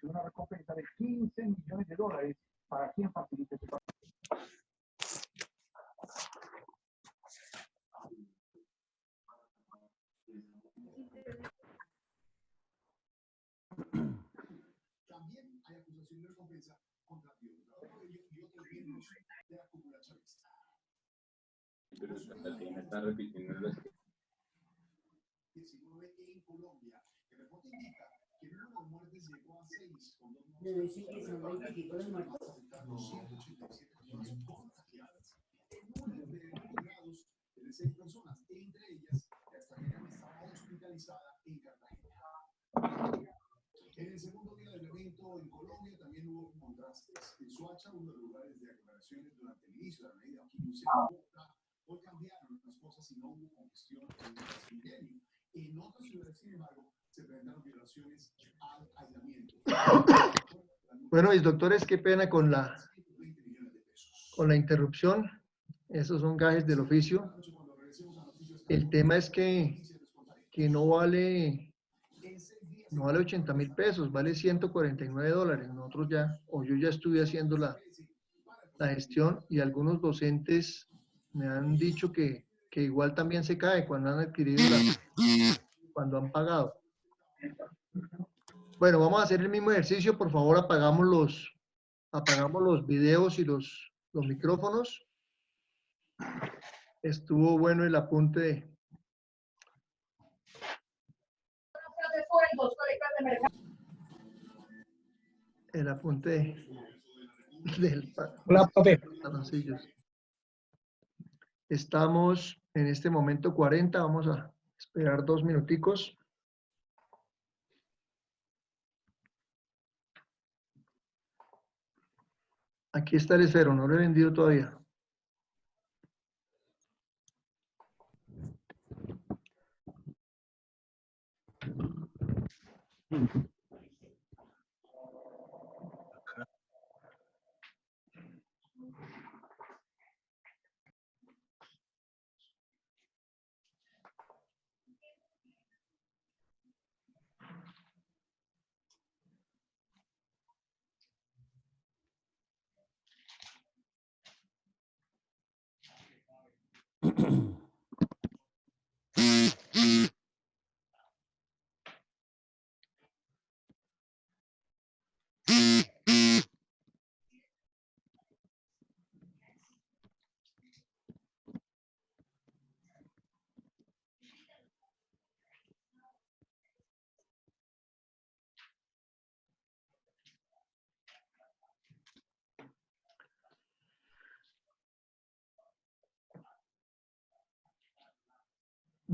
Una recompensa de $15 millones para quien facilite su trabajo. También hay acusación de recompensa contra violador y otros miembros de la cúpula chavista. Pero también está repitiendo las 19 en Colombia. El reporte indica que el número de muertes llegó a 6, con dos Debe decir que son 25 los muertos. 187 personas contagiadas. El número de recuperados es de 6 personas, entre ellas la extranjera que estaba hospitalizada en Cartagena. En el segundo día del evento en Colombia también hubo contrastes. En Soacha, uno de los lugares de aglomeraciones durante el inicio de la medida aquí en Bogotá, hoy cambiaron las cosas y no hubo congestión en el Transmilenio. En otras ciudades, sin embargo, se presentaron violaciones al aislamiento. Bueno, mis doctores, qué pena con la interrupción. Esos son gajes del oficio. El tema es que no vale 80.000 pesos, vale $149. Nosotros ya, o yo ya estuve haciendo la gestión y algunos docentes me han dicho que igual también se cae cuando han adquirido cuando han pagado. Bueno, vamos a hacer el mismo ejercicio. Por favor, apagamos los videos y los micrófonos. Estuvo bueno el apunte del pantaloncillos. Estamos en este momento 40. Vamos a esperar 2 minuticos. Aquí está el esfero, no lo he vendido todavía.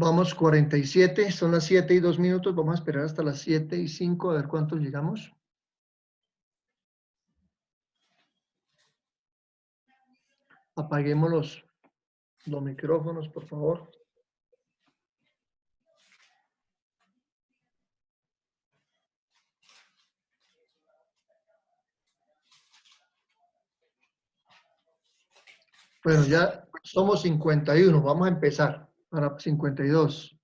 Vamos 47, son las 7 y 2 minutos. Vamos a esperar hasta las 7 y 5 a ver cuántos llegamos. Apaguemos los micrófonos, por favor. Bueno, ya somos 51. Vamos a empezar para 52.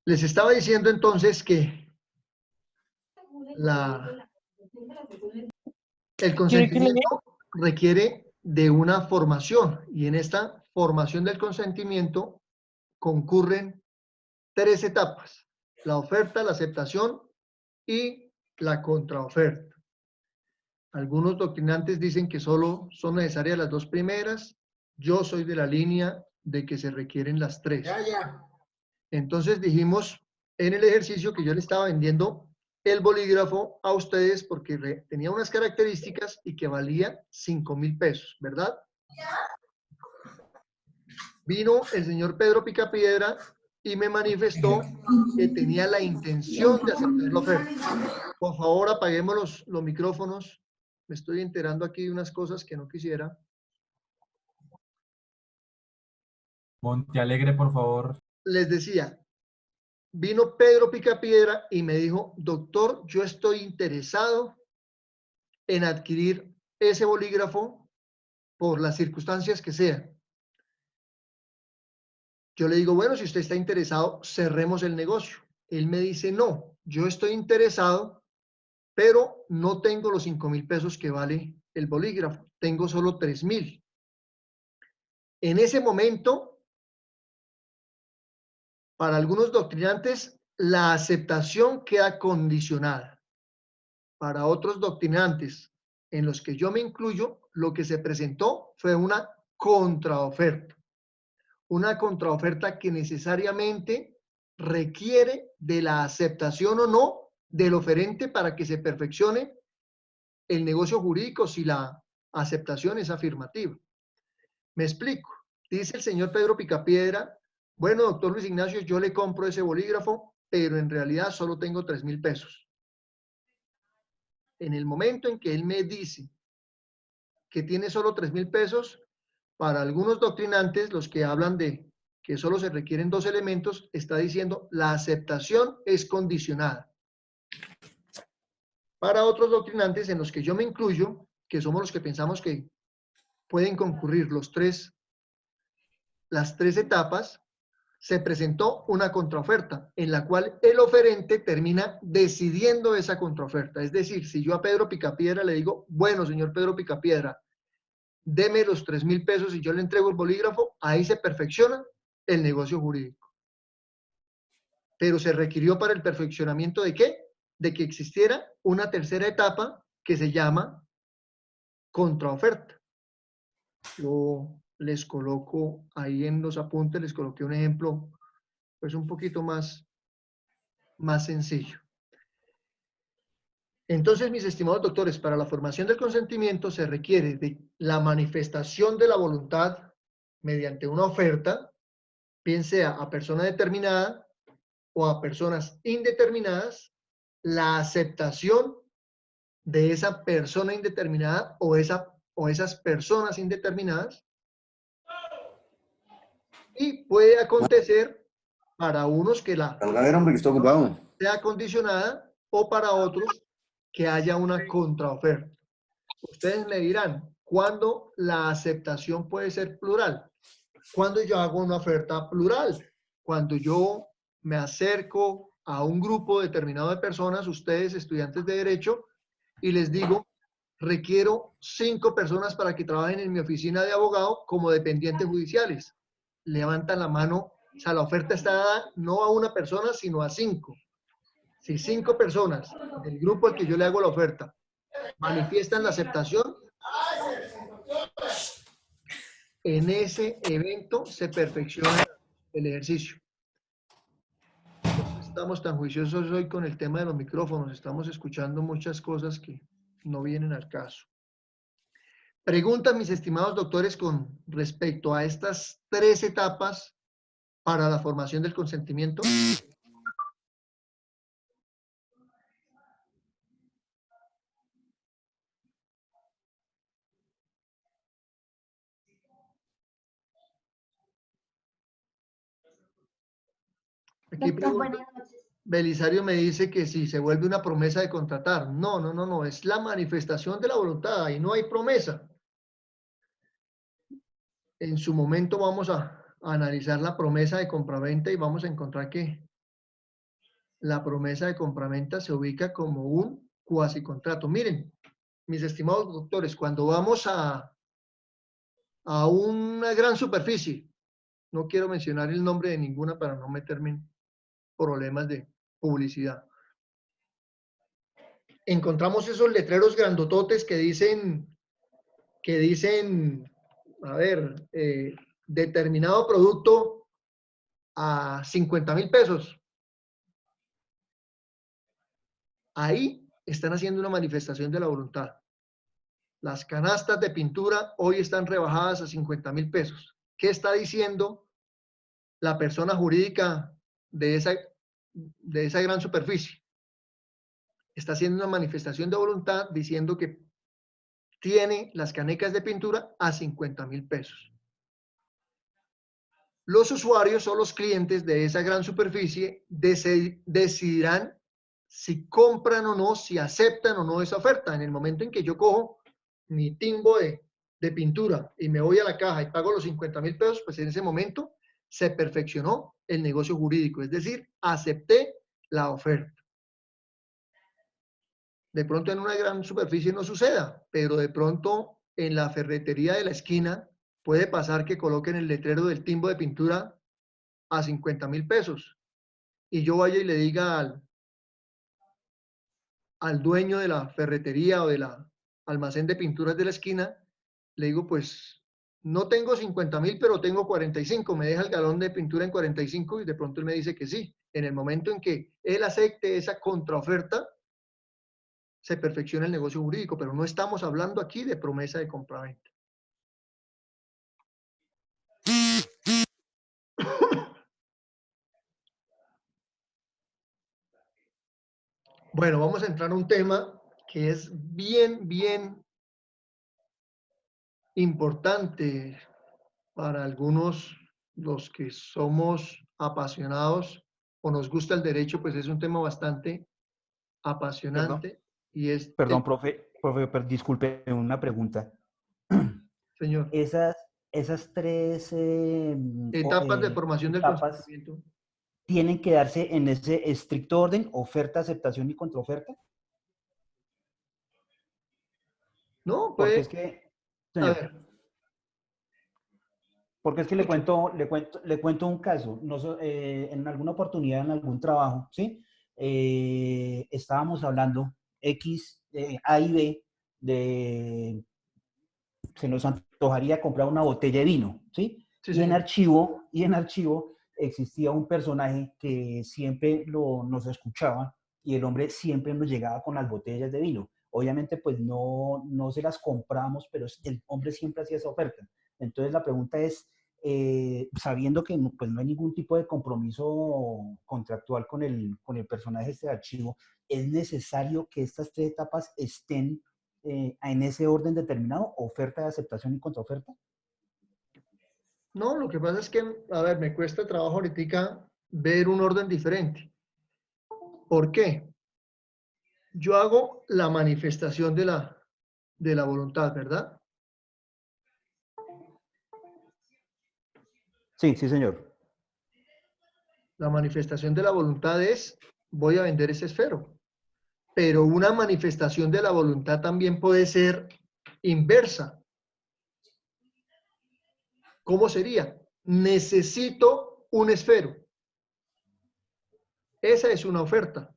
Les estaba diciendo entonces que el consentimiento requiere de una formación y en esta formación del consentimiento concurren 3 etapas: la oferta, la aceptación y la contraoferta. Algunos doctrinantes dicen que solo son necesarias las 2 primeras. Yo soy de la línea de que se requieren las 3. Entonces dijimos en el ejercicio que yo le estaba vendiendo el bolígrafo a ustedes porque tenía unas características y que valía 5.000 pesos, ¿verdad? Vino el señor Pedro Picapiedra y me manifestó que tenía la intención de aceptar la oferta. Por favor, apaguemos los micrófonos. Me estoy enterando aquí de unas cosas que no quisiera. Montealegre, por favor. Les decía, vino Pedro Picapiedra y me dijo: doctor, yo estoy interesado en adquirir ese bolígrafo por las circunstancias que sean. Yo le digo, bueno, si usted está interesado, cerremos el negocio. Él me dice, no, yo estoy interesado, pero no tengo los 5.000 pesos que vale el bolígrafo. Tengo solo 3.000. En ese momento, para algunos doctrinantes, la aceptación queda condicionada. Para otros doctrinantes, en los que yo me incluyo, lo que se presentó fue una contraoferta. Una contraoferta que necesariamente requiere de la aceptación o no del oferente para que se perfeccione el negocio jurídico si la aceptación es afirmativa. Me explico. Dice el señor Pedro Picapiedra, bueno, doctor Luis Ignacio, yo le compro ese bolígrafo, pero en realidad solo tengo 3.000 pesos. En el momento en que él me dice que tiene solo 3.000 pesos, para algunos doctrinantes, los que hablan de que solo se requieren 2 elementos, está diciendo la aceptación es condicionada. Para otros doctrinantes, en los que yo me incluyo, que somos los que pensamos que pueden concurrir las tres etapas, se presentó una contraoferta en la cual el oferente termina decidiendo esa contraoferta. Es decir, si yo a Pedro Picapiedra le digo, bueno, señor Pedro Picapiedra, deme los 3.000 pesos y yo le entrego el bolígrafo, ahí se perfecciona el negocio jurídico. Pero se requirió para el perfeccionamiento ¿de qué? De que existiera una tercera etapa que se llama contraoferta. Yo les coloco ahí en los apuntes, les coloqué un ejemplo pues un poquito más sencillo. Entonces, mis estimados doctores, para la formación del consentimiento se requiere de la manifestación de la voluntad mediante una oferta, bien sea a persona determinada o a personas indeterminadas, la aceptación de esa persona indeterminada o esas personas indeterminadas, y puede acontecer para unos que la hombre, que está ocupado. sea condicionada o para otros que haya una contraoferta. Ustedes me dirán, ¿cuándo la aceptación puede ser plural? Cuando yo hago una oferta plural, cuando yo me acerco a un grupo determinado de personas, ustedes estudiantes de Derecho, y les digo, requiero 5 personas para que trabajen en mi oficina de abogado como dependientes judiciales. Levantan la mano, o sea, la oferta está dada no a una persona, sino a 5. Si 5 personas del grupo al que yo le hago la oferta manifiestan la aceptación, en ese evento se perfecciona el ejercicio. No estamos tan juiciosos hoy con el tema de los micrófonos, estamos escuchando muchas cosas que no vienen al caso. Preguntas, mis estimados doctores, con respecto a estas 3 etapas para la formación del consentimiento. Aquí pregunta, Belisario me dice que si se vuelve una promesa de contratar. No, es la manifestación de la voluntad, ahí no hay promesa. En su momento vamos a analizar la promesa de compraventa y vamos a encontrar que la promesa de compraventa se ubica como un cuasi contrato. Miren, mis estimados doctores, cuando vamos a una gran superficie, no quiero mencionar el nombre de ninguna para no meterme en problemas de publicidad. Encontramos esos letreros grandototes que dicen, a ver, determinado producto a 50.000 pesos. Ahí están haciendo una manifestación de la voluntad. Las canastas de pintura hoy están rebajadas a 50.000 pesos. ¿Qué está diciendo la persona jurídica de esa gran superficie? Está haciendo una manifestación de voluntad diciendo que tiene las canecas de pintura a 50.000 pesos. Los usuarios o los clientes de esa gran superficie decidirán si compran o no, si aceptan o no esa oferta. En el momento en que yo cojo mi timbo de pintura y me voy a la caja y pago los 50.000 pesos, pues en ese momento se perfeccionó el negocio jurídico, es decir, acepté la oferta. De pronto en una gran superficie no suceda, pero de pronto en la ferretería de la esquina puede pasar que coloquen el letrero del timbo de pintura a 50.000 pesos y yo vaya y le diga al dueño de la ferretería o del almacén de pinturas de la esquina, le digo, pues no tengo 50.000, pero tengo 45, me deja el galón de pintura en 45 y de pronto él me dice que sí. En el momento en que él acepte esa contraoferta, se perfecciona el negocio jurídico, pero no estamos hablando aquí de promesa de compraventa. Bueno, vamos a entrar a un tema que es bien importante para algunos, los que somos apasionados o nos gusta el derecho, pues es un tema bastante Perdón, apasionante y es perdón, el, profe, disculpe, una pregunta. señor, Esas tres etapas de formación del etapas consentimiento. tienen que darse en ese estricto orden: oferta, aceptación y contraoferta. No, Porque pues, es que, a señor, ver, porque es que escucho. le cuento un caso. En alguna oportunidad, en algún trabajo, ¿sí? Estábamos hablando X, A y B, se nos antojaría comprar una botella de vino, ¿sí? Sí, Y señor. en archivo existía un personaje que siempre nos escuchaba y el hombre siempre nos llegaba con las botellas de vino. Obviamente, pues no se las compramos, pero el hombre siempre hacía esa oferta. Entonces, la pregunta es, sabiendo que pues, no hay ningún tipo de compromiso contractual con el personaje de este archivo, ¿es necesario que estas tres etapas estén en ese orden determinado: oferta, de aceptación y contraoferta? No, lo que pasa es que, a ver, me cuesta trabajo ahorita ver un orden diferente. ¿Por qué? Yo hago la manifestación de la voluntad, ¿verdad? Sí, sí, señor. La manifestación de la voluntad es, voy a vender ese esfero. Pero una manifestación de la voluntad también puede ser inversa. ¿Cómo sería? Necesito un esfero. Esa es una oferta.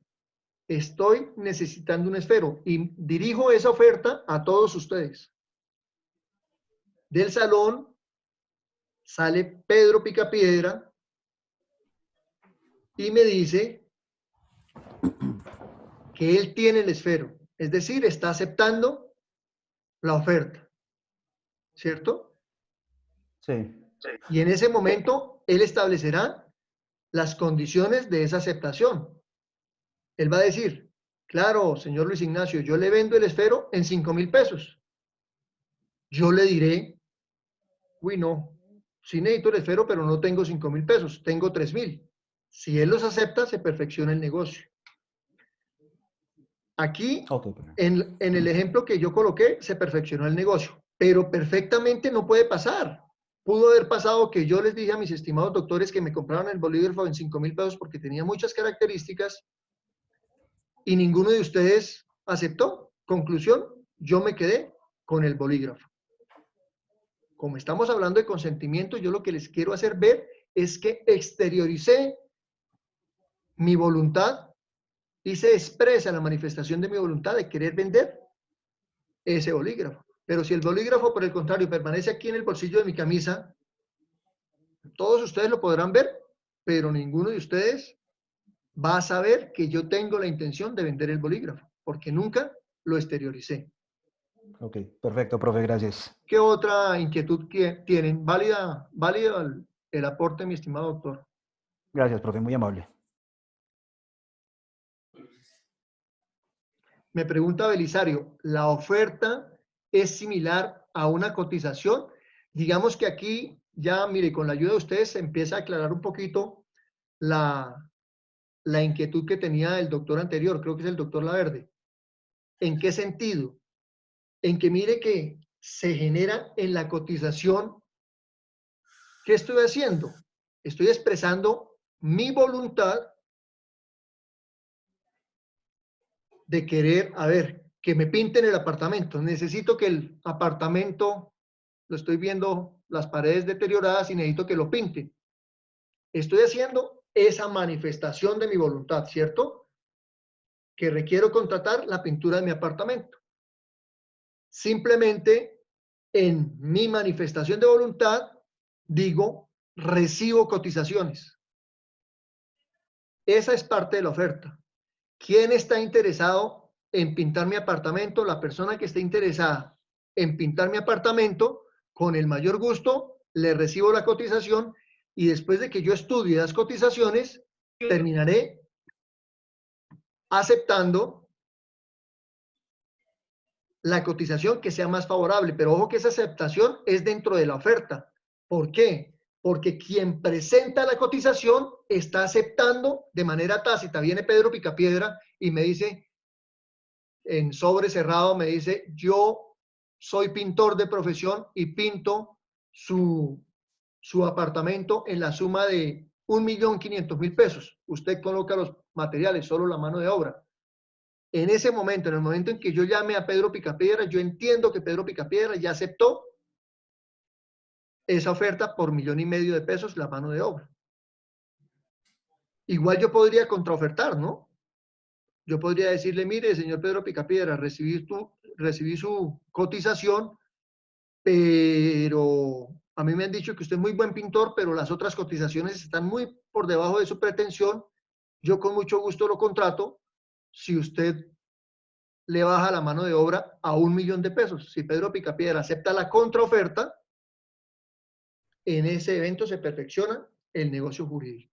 Estoy necesitando un esfero y dirijo esa oferta a todos ustedes. Del salón sale Pedro Picapiedra y me dice que él tiene el esfero. Es decir, está aceptando la oferta. ¿Cierto? Sí. Y en ese momento él establecerá las condiciones de esa aceptación. Él va a decir, claro, señor Luis Ignacio, yo le vendo el esfero en 5.000 pesos. Yo le diré, uy, no, sí necesito el esfero, pero no tengo 5.000 pesos, tengo 3.000. Si él los acepta, se perfecciona el negocio. Aquí, Okay. en el ejemplo que yo coloqué, se perfeccionó el negocio, pero perfectamente no puede pasar. Pudo haber pasado que yo les dije a mis estimados doctores que me compraron el bolígrafo en 5.000 pesos porque tenía muchas características y ninguno de ustedes aceptó. Conclusión, yo me quedé con el bolígrafo. Como estamos hablando de consentimiento, yo lo que les quiero hacer ver es que exterioricé mi voluntad y se expresa la manifestación de mi voluntad de querer vender ese bolígrafo. Pero si el bolígrafo, por el contrario, permanece aquí en el bolsillo de mi camisa, todos ustedes lo podrán ver, pero ninguno de ustedes va a saber que yo tengo la intención de vender el bolígrafo, porque nunca lo exterioricé. Ok, perfecto, profe, gracias. ¿Qué otra inquietud tienen? Válido el aporte, mi estimado doctor. Gracias, profe, muy amable. Me pregunta Belisario, ¿la oferta es similar a una cotización? Digamos que aquí ya, mire, con la ayuda de ustedes se empieza a aclarar un poquito la inquietud que tenía el doctor anterior, creo que es el doctor Laverde. ¿En qué sentido? En que mire que se genera en la cotización, ¿qué estoy haciendo? Estoy expresando mi voluntad de querer, a ver, que me pinten el apartamento. Necesito que el apartamento, lo estoy viendo, las paredes deterioradas y necesito que lo pinten. Estoy haciendo esa manifestación de mi voluntad, ¿cierto? Que requiero contratar la pintura de mi apartamento. Simplemente en mi manifestación de voluntad digo, recibo cotizaciones. Esa es parte de la oferta. ¿Quién está interesado en pintar mi apartamento? La persona que esté interesada en pintar mi apartamento, con el mayor gusto, le recibo la cotización y después de que yo estudie las cotizaciones, terminaré aceptando la cotización que sea más favorable. Pero ojo que esa aceptación es dentro de la oferta. ¿Por qué? Porque quien presenta la cotización está aceptando de manera tácita. Viene Pedro Picapiedra y me dice, en sobre cerrado, me dice, yo soy pintor de profesión y pinto su apartamento en la suma de 1.500.000 pesos. Usted coloca los materiales, solo la mano de obra. En ese momento, en el momento en que yo llame a Pedro Picapiedra, yo entiendo que Pedro Picapiedra ya aceptó esa oferta por 1.500.000 de pesos la mano de obra. Igual yo podría contraofertar, ¿no? Yo podría decirle, mire, señor Pedro Picapiedra, recibí su cotización, pero a mí me han dicho que usted es muy buen pintor, pero las otras cotizaciones están muy por debajo de su pretensión. Yo con mucho gusto lo contrato si usted le baja la mano de obra a 1.000.000 de pesos. Si Pedro Picapiedra acepta la contraoferta, en ese evento se perfecciona el negocio jurídico.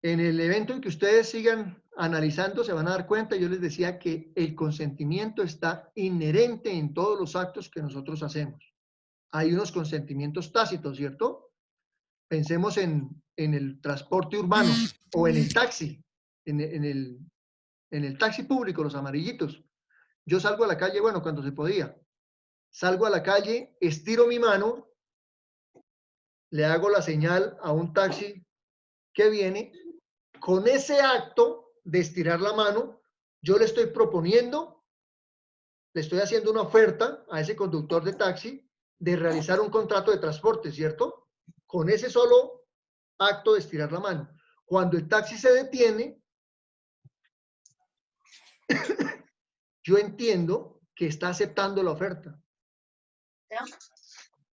En el evento en que ustedes sigan analizando, se van a dar cuenta, yo les decía que el consentimiento está inherente en todos los actos que nosotros hacemos. Hay unos consentimientos tácitos, ¿cierto? Pensemos en el transporte urbano o en el taxi, en el taxi público, los amarillitos. Yo salgo a la calle, bueno, cuando se podía. Salgo a la calle, estiro mi mano, le hago la señal a un taxi que viene. Con ese acto de estirar la mano, yo le estoy proponiendo, le estoy haciendo una oferta a ese conductor de taxi de realizar un contrato de transporte, ¿cierto? Con ese solo acto de estirar la mano. Cuando el taxi se detiene, yo entiendo que está aceptando la oferta.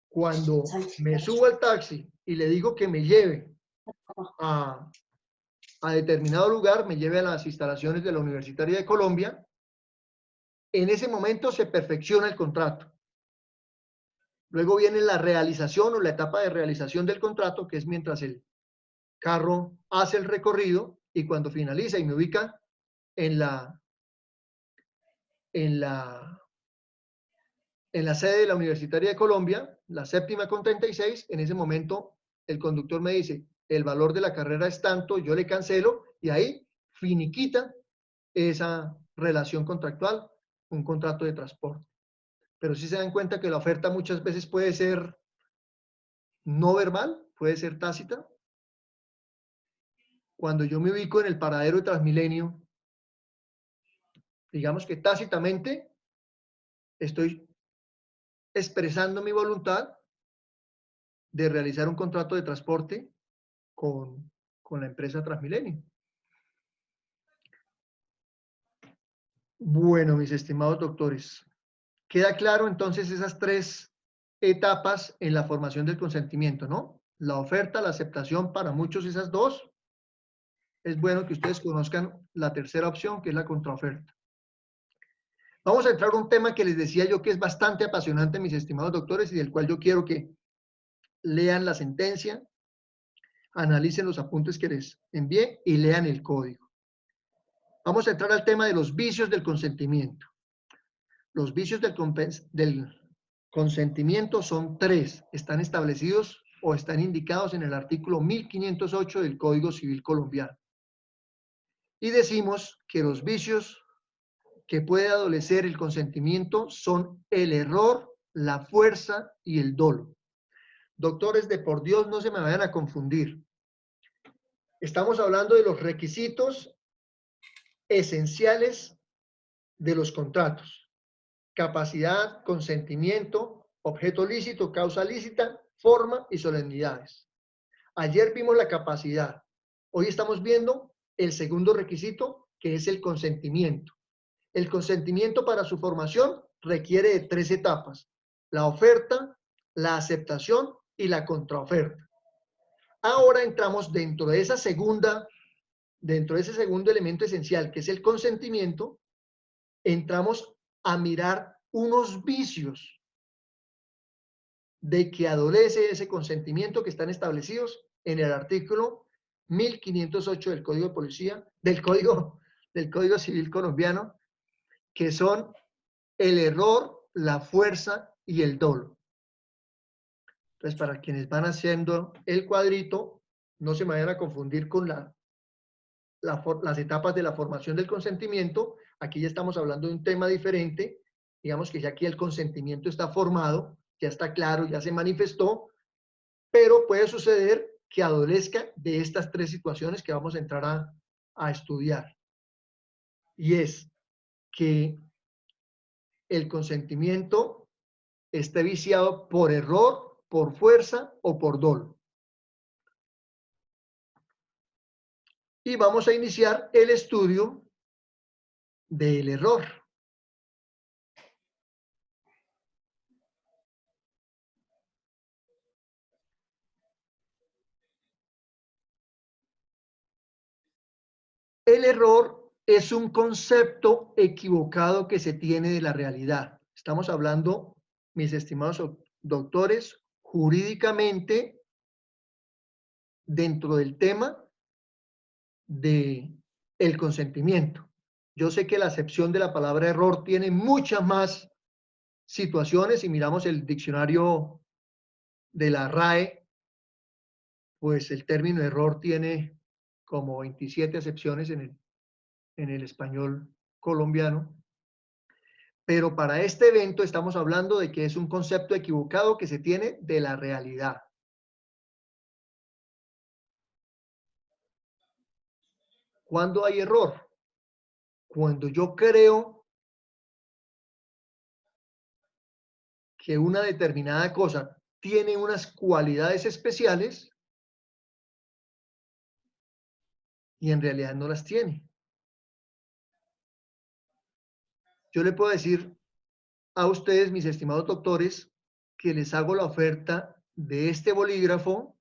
Cuando me subo al taxi y le digo que me lleve a determinado lugar, me lleve a las instalaciones de la Universitaria de Colombia, en ese momento se perfecciona el contrato. Luego viene la realización o la etapa de realización del contrato, que es mientras el carro hace el recorrido y cuando finaliza y me ubica en la sede de la Universitaria de Colombia, la 7ª con 36, en ese momento el conductor me dice, el valor de la carrera es tanto, yo le cancelo y ahí finiquita esa relación contractual, un contrato de transporte. Pero sí se dan cuenta que la oferta muchas veces puede ser no verbal, puede ser tácita. Cuando yo me ubico en el paradero de Transmilenio, digamos que tácitamente estoy expresando mi voluntad de realizar un contrato de transporte con la empresa Transmilenio. Bueno, mis estimados doctores, queda claro entonces esas 3 etapas en la formación del consentimiento, ¿no? La oferta, la aceptación, para muchos esas 2. Es bueno que ustedes conozcan la tercera opción, que es la contraoferta. Vamos a entrar a un tema que les decía yo que es bastante apasionante, mis estimados doctores, y del cual yo quiero que lean la sentencia, analicen los apuntes que les envié y lean el código. Vamos a entrar al tema de los vicios del consentimiento. Los vicios del consentimiento son 3. Están establecidos o están indicados en el artículo 1508 del Código Civil colombiano. Y decimos que los vicios que puede adolecer el consentimiento son el error, la fuerza y el dolo. Doctores, de por Dios, no se me vayan a confundir. Estamos hablando de los requisitos esenciales de los contratos. Capacidad, consentimiento, objeto lícito, causa lícita, forma y solemnidades. Ayer vimos la capacidad. Hoy estamos viendo el segundo requisito, que es el consentimiento. El consentimiento para su formación requiere de 3 etapas: la oferta, la aceptación y la contraoferta. Ahora entramos dentro de ese segundo elemento esencial, que es el consentimiento. Entramos a mirar unos vicios de que adolece ese consentimiento que están establecidos en el artículo 1508 del Código de Policía, del Código Civil colombiano, que son el error, la fuerza y el dolo. Entonces, para quienes van haciendo el cuadrito, no se me vayan a confundir con las etapas de la formación del consentimiento. Aquí ya estamos hablando de un tema diferente. Digamos que ya aquí el consentimiento está formado, ya está claro, ya se manifestó, pero puede suceder que adolezca de estas 3 situaciones que vamos a entrar a estudiar. Y es que el consentimiento esté viciado por error, por fuerza o por dolo. Y vamos a iniciar el estudio del error. El error es un concepto equivocado que se tiene de la realidad. Estamos hablando, mis estimados doctores, jurídicamente dentro del tema de el consentimiento. Yo sé que la acepción de la palabra error tiene muchas más situaciones. Si miramos el diccionario de la RAE, pues el término error tiene como 27 acepciones en el español colombiano. Pero para este evento estamos hablando de que es un concepto equivocado que se tiene de la realidad. ¿Cuándo hay error? Cuando yo creo que una determinada cosa tiene unas cualidades especiales y en realidad no las tiene. Yo le puedo decir a ustedes, mis estimados doctores, que les hago la oferta de este bolígrafo.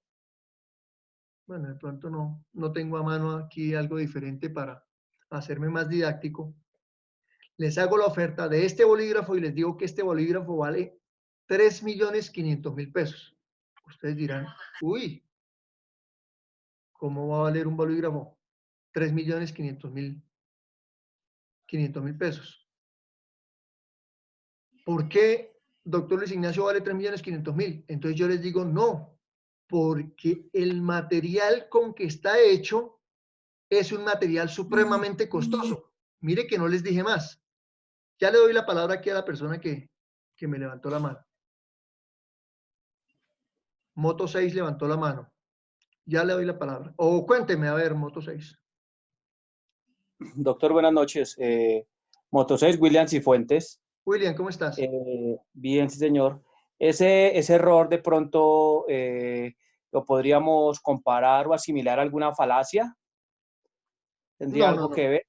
Bueno, de pronto no tengo a mano aquí algo diferente para hacerme más didáctico. Les hago la oferta de este bolígrafo y les digo que este bolígrafo vale 3.500.000 pesos. Ustedes dirán, uy, ¿cómo va a valer un bolígrafo 3.500.000 pesos? ¿Por qué, doctor Luis Ignacio, vale 3.500.000? Entonces yo les digo, no, porque el material con que está hecho es un material supremamente costoso. Mire que no les dije más. Ya le doy la palabra aquí a la persona que me levantó la mano. Moto 6 levantó la mano. Ya le doy la palabra. O cuénteme, a ver, Moto 6. Doctor, buenas noches. Moto 6, William Cifuentes. William, ¿cómo estás? Bien, sí, señor. Ese error de pronto lo podríamos comparar o asimilar a alguna falacia. ¿Tendría algo que ver?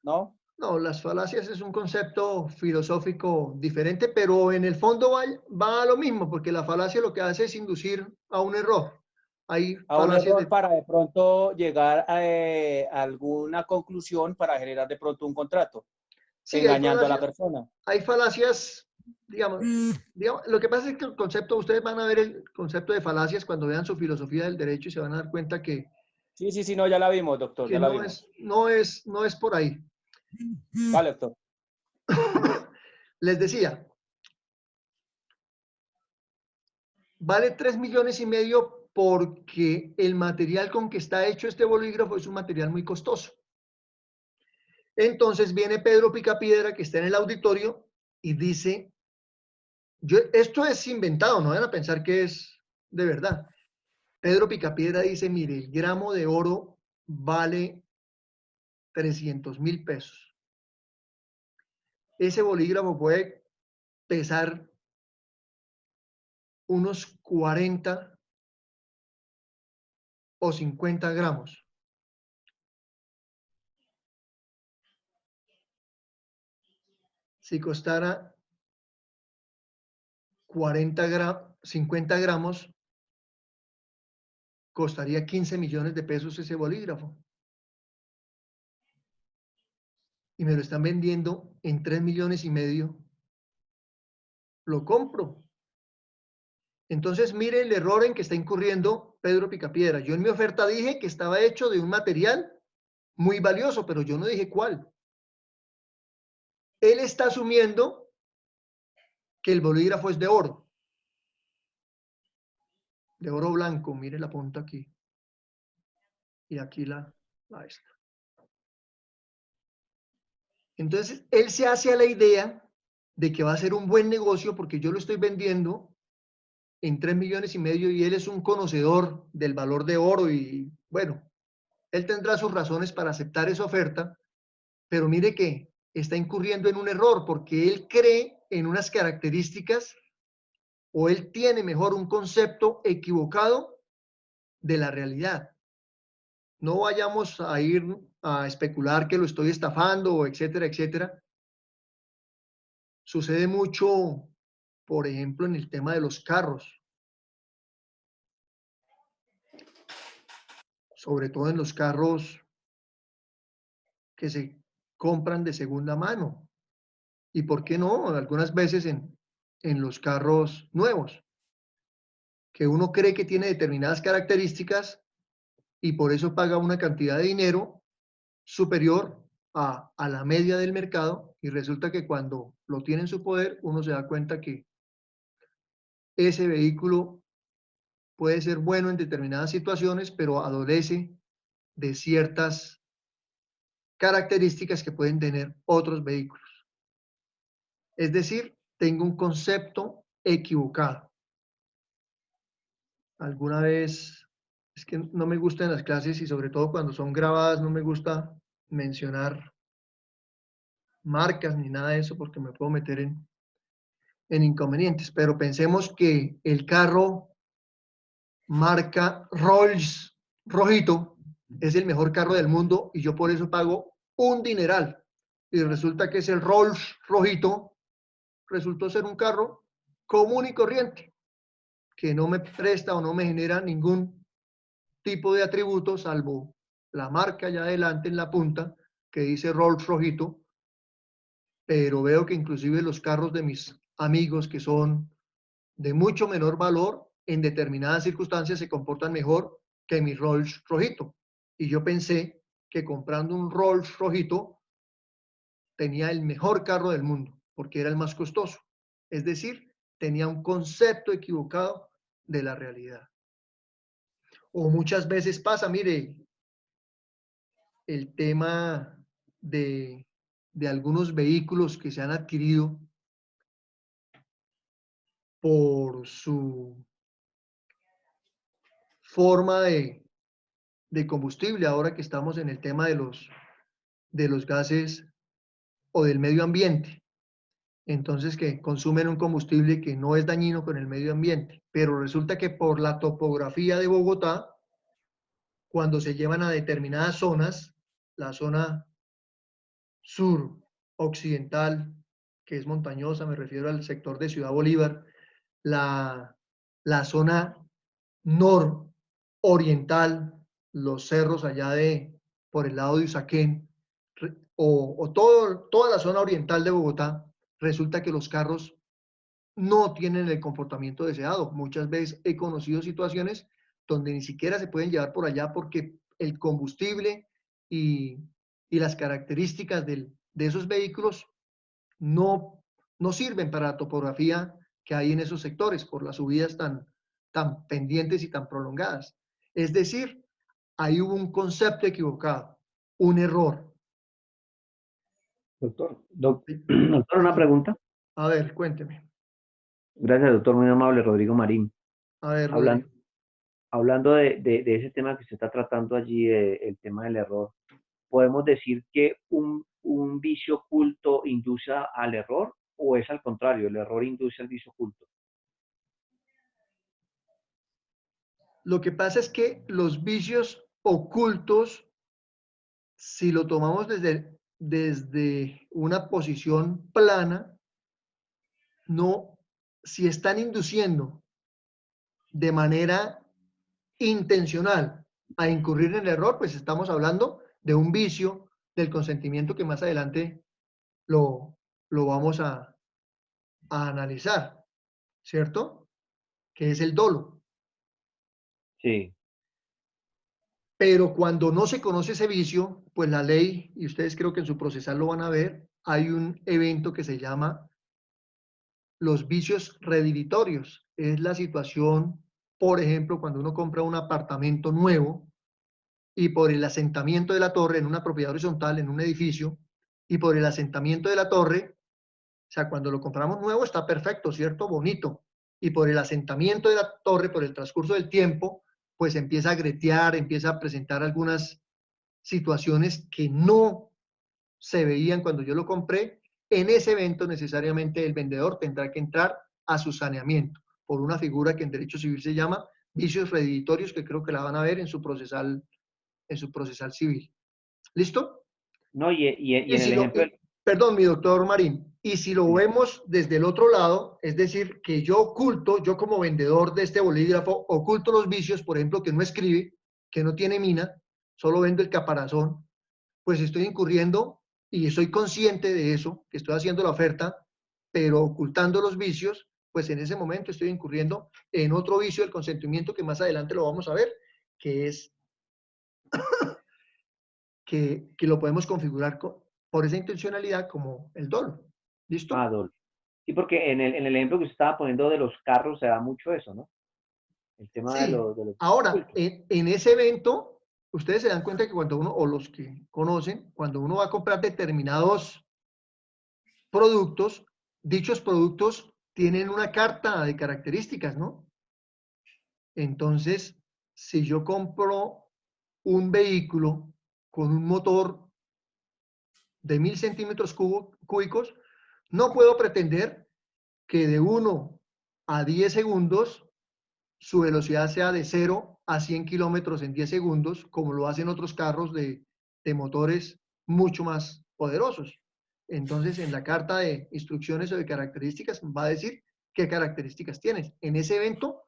¿No? No, las falacias es un concepto filosófico diferente, pero en el fondo va a lo mismo, porque la falacia lo que hace es inducir a un error. Hay a un error para de pronto llegar a alguna conclusión para generar de pronto un contrato, sí, engañando a la persona. Hay falacias, digamos, lo que pasa es que el concepto, ustedes van a ver el concepto de falacias cuando vean su filosofía del derecho y se van a dar cuenta que... Sí, no, ya la vimos, doctor, ya la vimos. No es por ahí. Vale, doctor. Les decía, vale 3,5 millones porque el material con que está hecho este bolígrafo es un material muy costoso. Entonces viene Pedro Picapiedra, que está en el auditorio, y dice, esto es inventado, no van a pensar que es de verdad. Pedro Picapiedra dice, mire, el gramo de oro vale 300.000 pesos. Ese bolígrafo puede pesar unos 40 o 50 gramos. Si costara 50 gramos, costaría 15 millones de pesos ese bolígrafo. Y me lo están vendiendo en 3,5 millones, lo compro. Entonces, mire el error en que está incurriendo Pedro Picapiedra. Yo en mi oferta dije que estaba hecho de un material muy valioso, pero yo no dije cuál. Él está asumiendo que el bolígrafo es de oro blanco. Mire la punta aquí. Y aquí la esta. Entonces, él se hace a la idea de que va a ser un buen negocio porque yo lo estoy vendiendo en 3,5 millones y él es un conocedor del valor de oro y bueno, él tendrá sus razones para aceptar esa oferta, pero mire que está incurriendo en un error porque él cree en unas características o él tiene mejor un concepto equivocado de la realidad. No vayamos a ir a especular que lo estoy estafando, etcétera, etcétera. Sucede mucho, por ejemplo, en el tema de los carros, sobre todo en los carros que se compran de segunda mano. ¿Y por qué no? Algunas veces en los carros nuevos, que uno cree que tiene determinadas características y por eso paga una cantidad de dinero superior a la media del mercado y resulta que cuando lo tiene en su poder, uno se da cuenta que ese vehículo puede ser bueno en determinadas situaciones, pero adolece de ciertas características que pueden tener otros vehículos. Es decir, tengo un concepto equivocado. Alguna vez, es que no me gustan las clases y sobre todo cuando son grabadas, no me gusta mencionar marcas ni nada de eso porque me puedo meter en inconvenientes, pero pensemos que el carro marca Rolls rojito es el mejor carro del mundo y yo por eso pago un dineral. Y resulta que ese Rolls rojito resultó ser un carro común y corriente, que no me presta o no me genera ningún tipo de atributo, salvo la marca allá adelante en la punta, que dice Rolls rojito, pero veo que inclusive los carros de mis amigos que son de mucho menor valor, en determinadas circunstancias se comportan mejor que mi Rolls rojito. Y yo pensé que comprando un Rolls rojito tenía el mejor carro del mundo, porque era el más costoso. Es decir, tenía un concepto equivocado de la realidad. O muchas veces pasa, mire, el tema de algunos vehículos que se han adquirido por su forma de combustible, ahora que estamos en el tema de los gases o del medio ambiente. Entonces, que consumen un combustible que no es dañino con el medio ambiente, pero resulta que por la topografía de Bogotá, cuando se llevan a determinadas zonas, la zona sur occidental, que es montañosa, me refiero al sector de Ciudad Bolívar, la zona nororiental, los cerros allá por el lado de Usaquén, o toda la zona oriental de Bogotá, resulta que los carros no tienen el comportamiento deseado. Muchas veces he conocido situaciones donde ni siquiera se pueden llevar por allá porque el combustible y las características de esos vehículos no, no sirven para la topografía que hay en esos sectores por las subidas tan pendientes y tan prolongadas. Es decir, ahí hubo un concepto equivocado, un error. Doctor, una pregunta. A ver, cuénteme. Gracias, doctor, muy amable, Rodrigo Marín. A ver, Hablando, Rodrigo. hablando de ese tema que se está tratando allí, el tema del error, ¿podemos decir que un vicio oculto induce al error o es al contrario, el error induce al vicio oculto? Lo que pasa es que los vicios ocultos, si lo tomamos desde una posición plana, no, si están induciendo de manera intencional a incurrir en el error, pues estamos hablando de un vicio del consentimiento que más adelante lo vamos a analizar, ¿cierto? Que es el dolo. Sí, Pero cuando no se conoce ese vicio, pues la ley, y ustedes creo que en su procesal lo van a ver, hay un evento que se llama los vicios redimitorios. Es la situación, por ejemplo, cuando uno compra un apartamento nuevo y por el asentamiento de la torre en una propiedad horizontal, en un edificio, y por el asentamiento de la torre, o sea, cuando lo compramos nuevo está perfecto, ¿cierto? Bonito. Y por el asentamiento de la torre, por el transcurso del tiempo, pues empieza a gretear, empieza a presentar algunas situaciones que no se veían cuando yo lo compré. En ese evento necesariamente el vendedor tendrá que entrar a su saneamiento por una figura que en derecho civil se llama vicios redimitorios, que creo que la van a ver en su procesal civil. ¿Listo? no, y Y en el si lo, ejemplo, perdón, mi doctor Marín, y si lo vemos desde el otro lado, es decir, que yo oculto, yo como vendedor de este bolígrafo, oculto los vicios, por ejemplo, que no escribe, que no tiene mina, solo vendo el caparazón, pues estoy incurriendo y soy consciente de eso, que estoy haciendo la oferta, pero ocultando los vicios, pues en ese momento estoy incurriendo en otro vicio del consentimiento que más adelante lo vamos a ver, que es que lo podemos configurar por esa intencionalidad como el dolo. ¿Listo? Adolfo. Sí, porque en el ejemplo que usted estaba poniendo de los carros se da mucho eso, ¿no? El tema Sí. de los Ahora, cultos. en ese evento, ustedes se dan cuenta que cuando uno, o los que conocen, cuando uno va a comprar determinados productos, dichos productos tienen una carta de características, ¿no? Entonces, si yo compro un vehículo con un motor de 1000 centímetros cúbicos, no puedo pretender que de 1 a 10 segundos su velocidad sea de 0 a 100 kilómetros en 10 segundos, como lo hacen otros carros de motores mucho más poderosos. Entonces, en la carta de instrucciones o de características va a decir qué características tienes. En ese evento,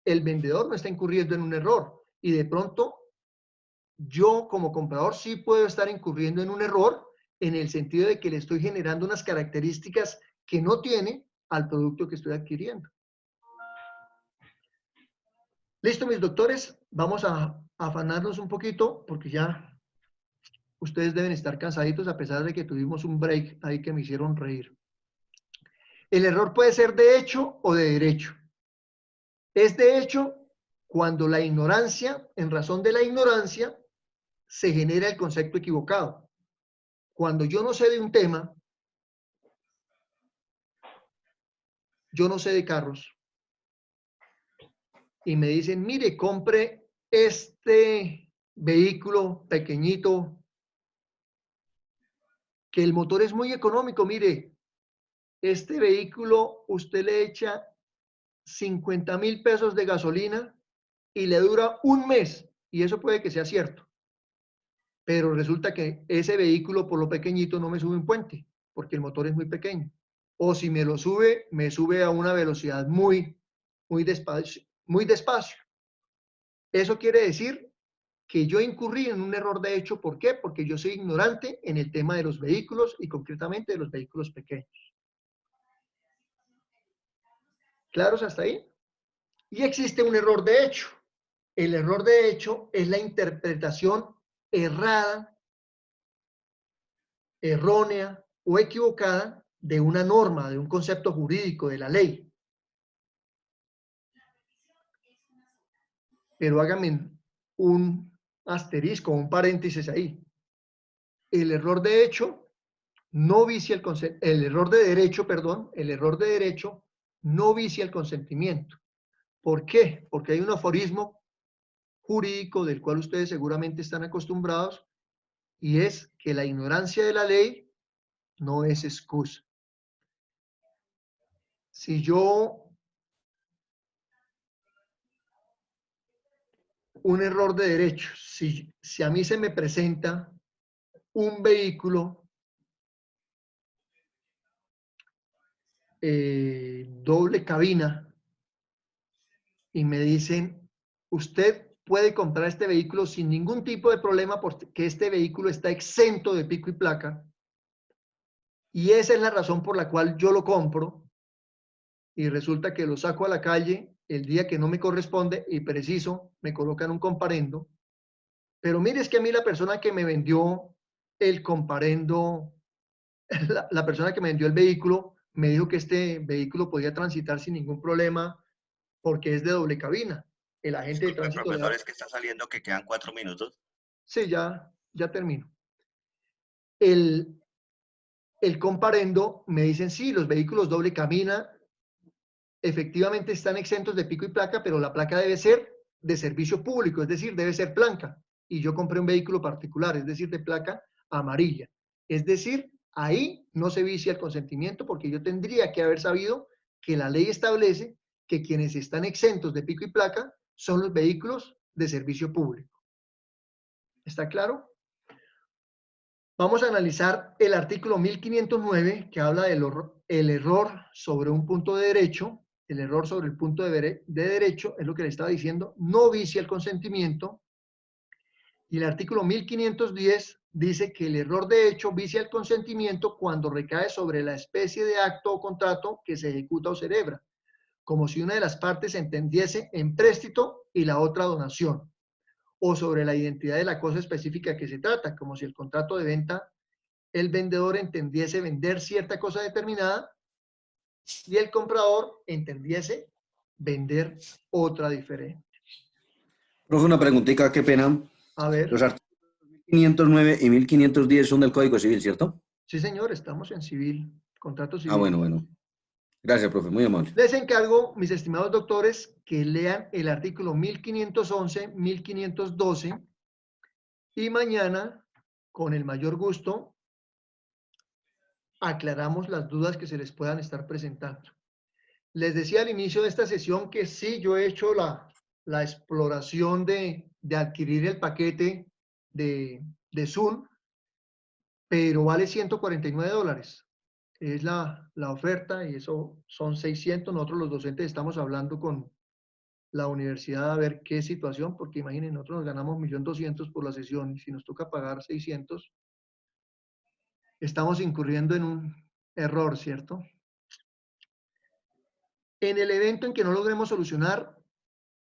el vendedor no está incurriendo en un error y de pronto yo como comprador sí puedo estar incurriendo en un error en el sentido de que le estoy generando unas características que no tiene al producto que estoy adquiriendo. Listo, mis doctores, vamos a afanarnos un poquito porque ya ustedes deben estar cansaditos a pesar de que tuvimos un break ahí que me hicieron reír. El error puede ser de hecho o de derecho. Es de hecho cuando la ignorancia, en razón de la ignorancia, se genera el concepto equivocado. Cuando yo no sé de un tema, yo no sé de carros, y me dicen, mire, compre este vehículo pequeñito, que el motor es muy económico, mire, este vehículo usted le echa 50.000 pesos de gasolina y le dura un mes, y eso puede que sea cierto, pero resulta que ese vehículo por lo pequeñito no me sube un puente, porque el motor es muy pequeño, o si me lo sube, me sube a una velocidad muy despacio, muy despacio. Eso quiere decir que yo incurrí en un error de hecho. ¿Por qué? Porque yo soy ignorante en el tema de los vehículos y concretamente de los vehículos pequeños. ¿Claros hasta ahí? Y existe un error de hecho. El error de hecho es la interpretación errada, errónea o equivocada de una norma, de un concepto jurídico, de la ley. Pero háganme un asterisco, un paréntesis ahí. El error de hecho no vicia el consentimiento, el error de derecho no vicia el consentimiento. ¿Por qué? Porque hay un aforismo jurídico del cual ustedes seguramente están acostumbrados, y es que la ignorancia de la ley no es excusa. Si yo, un error de derecho, si a mí se me presenta un vehículo doble cabina y me dicen, usted puede comprar este vehículo sin ningún tipo de problema porque este vehículo está exento de pico y placa, y esa es la razón por la cual yo lo compro, y resulta que lo saco a la calle el día que no me corresponde y preciso me colocan un comparendo. Pero mire, es que a mí la persona que me vendió el comparendo, la persona que me vendió el vehículo, me dijo que este vehículo podía transitar sin ningún problema porque es de doble cabina. El agente de tránsito... Profesor, es que está saliendo que quedan 4 minutos. Sí, ya termino. El comparendo me dicen, sí, los vehículos doble cabina efectivamente están exentos de pico y placa, pero la placa debe ser de servicio público, es decir, debe ser blanca. Y yo compré un vehículo particular, es decir, de placa amarilla. Es decir, ahí no se vicia el consentimiento porque yo tendría que haber sabido que la ley establece que quienes están exentos de pico y placa son los vehículos de servicio público. ¿Está claro? Vamos a analizar el artículo 1509 que habla del error sobre un punto de derecho. El error sobre el punto de derecho es lo que le estaba diciendo, no vicia el consentimiento. Y el artículo 1510 dice que el error de hecho vicia el consentimiento cuando recae sobre la especie de acto o contrato que se ejecuta o celebra, como si una de las partes entendiese empréstito y la otra donación, o sobre la identidad de la cosa específica que se trata, como si el contrato de venta, el vendedor entendiese vender cierta cosa determinada y el comprador entendiese vender otra diferente. Profe, una preguntita, qué pena. A ver. Los artículos 1509 y 1510 son del Código Civil, ¿cierto? Sí, señor, estamos en civil, contrato civil. Ah, bueno. Gracias, profe, muy amable. Les encargo, mis estimados doctores, que lean el artículo 1511, 1512 y mañana, con el mayor gusto, aclaramos las dudas que se les puedan estar presentando. Les decía al inicio de esta sesión que sí, yo he hecho la exploración de adquirir el paquete de Zoom, pero vale $149. Es la oferta y eso son 600. Nosotros los docentes estamos hablando con la universidad a ver qué situación, porque imaginen, nosotros nos ganamos 1.200.000 por la sesión y si nos toca pagar 600, estamos incurriendo en un error, ¿cierto? En el evento en que no logremos solucionar,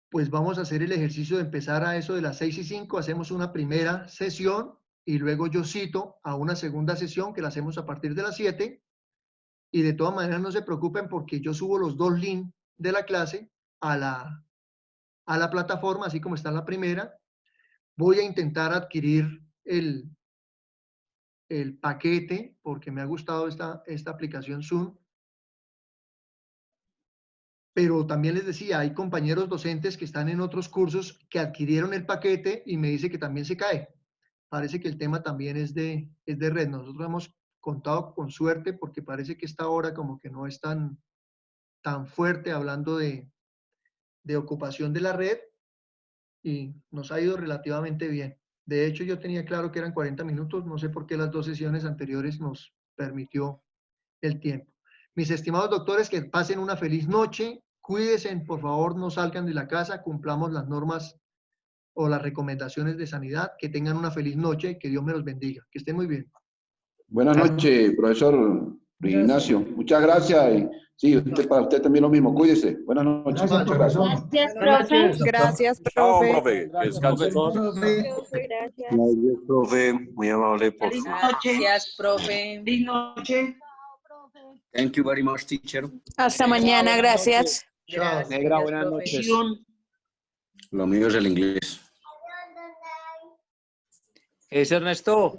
pues vamos a hacer el ejercicio de empezar a eso de las 6:05, hacemos una primera sesión y luego yo cito a una segunda sesión que la hacemos a partir de las 7. Y de todas maneras no se preocupen porque yo subo los 2 links de la clase a la plataforma, así como está en la primera. Voy a intentar adquirir el paquete porque me ha gustado esta aplicación Zoom. Pero también les decía, hay compañeros docentes que están en otros cursos que adquirieron el paquete y me dice que también se cae. Parece que el tema también es de red. Nosotros hemos contado con suerte porque parece que esta hora como que no es tan fuerte hablando de ocupación de la red y nos ha ido relativamente bien. De hecho, yo tenía claro que eran 40 minutos, no sé por qué las 2 sesiones anteriores nos permitió el tiempo. Mis estimados doctores, que pasen una feliz noche, cuídense, por favor, no salgan de la casa, cumplamos las normas o las recomendaciones de sanidad, que tengan una feliz noche y que Dios me los bendiga. Que estén muy bien. Buenas noches, profesor Ignacio. Muchas gracias. Y, sí, para usted también lo mismo. Cuídese. Buenas noches. Gracias, profesor. Gracias, profe. Gracias, Chao, profe. profe. Descanse. Gracias. Profe, muy amable por su... Gracias, profe. Feliz noche. Thank you very much, teacher. Hasta mañana, gracias. Chao. Negra, buenas noches. Lo mío es el inglés. ¿Qué dice Ernesto?